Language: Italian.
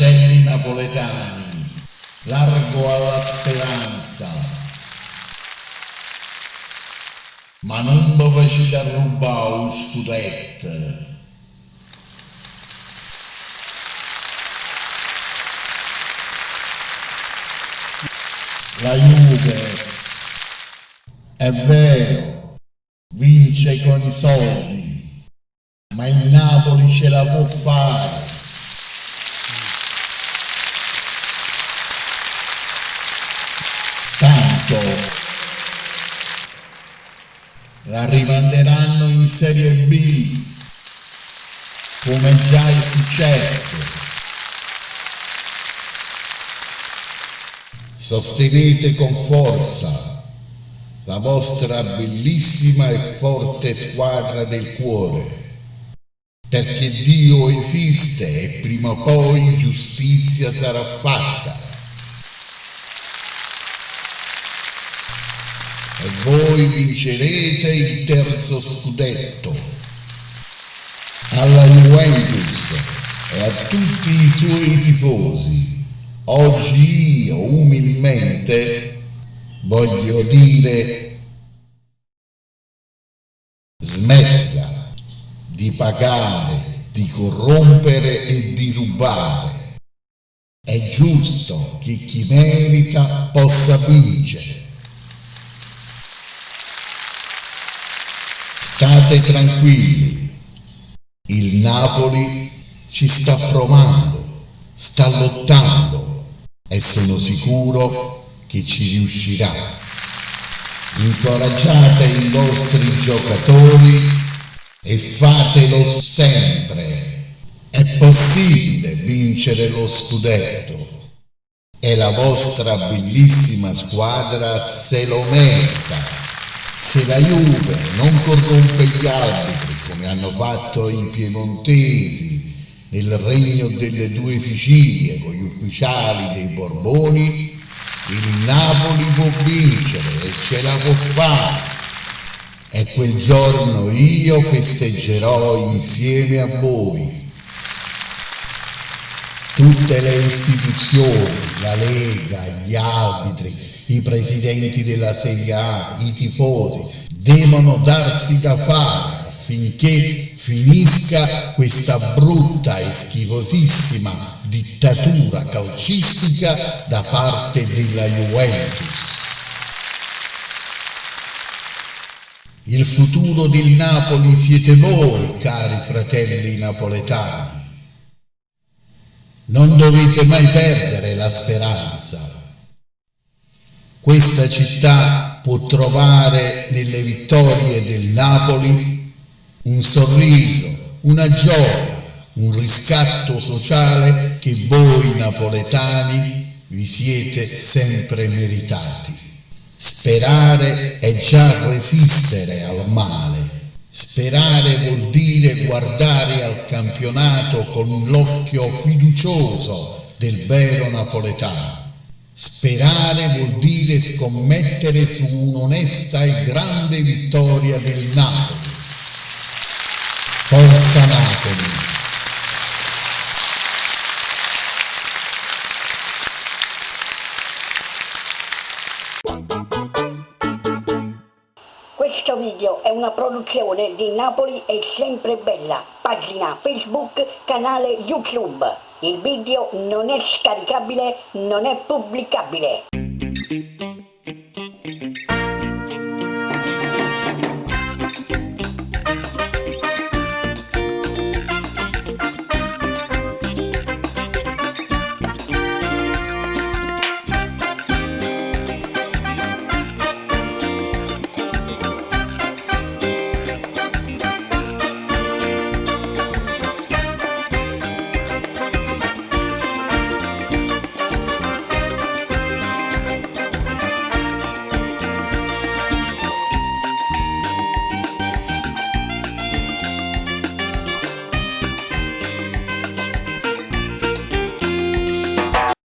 Fratelli napoletani, largo alla speranza, ma non vi facete a rubare un scudetto. La Juve, è vero, vince con i soldi, ma il Napoli ce la può fare. Tanto la rimanderanno in Serie B, come già è successo. Sostenete con forza la vostra bellissima e forte squadra del cuore, perché Dio esiste e prima o poi giustizia sarà fatta. E voi vincerete il terzo scudetto. Alla Juventus e a tutti i suoi tifosi, oggi io umilmente voglio dire: smetta di pagare, di corrompere e di rubare. È giusto che chi merita possa vincere. State tranquilli, il Napoli ci sta provando, sta lottando e sono sicuro che ci riuscirà. Incoraggiate i vostri giocatori e fatelo sempre. È possibile vincere lo scudetto e la vostra bellissima squadra se lo merita. Se la Juve non corrompe gli arbitri come hanno fatto i piemontesi nel regno delle due Sicilie con gli ufficiali dei Borboni, il Napoli può vincere e ce la può fare. E quel giorno io festeggerò insieme a voi. Tutte le istituzioni, la Lega, gli arbitri, i presidenti della Serie A, i tifosi, devono darsi da fare affinché finisca questa brutta e schifosissima dittatura calcistica da parte della Juventus. Il futuro del Napoli siete voi, cari fratelli napoletani. Non dovete mai perdere la speranza. Questa città può trovare nelle vittorie del Napoli un sorriso, una gioia, un riscatto sociale che voi napoletani vi siete sempre meritati. Sperare è già resistere al male. Sperare vuol dire guardare al campionato con l'occhio fiducioso del vero napoletano. Sperare vuol dire scommettere su un'onesta e grande vittoria del Napoli. Forza Napoli! Questo video è una produzione di Napoli è sempre bella, pagina Facebook, canale YouTube. Il video non è scaricabile, non è pubblicabile.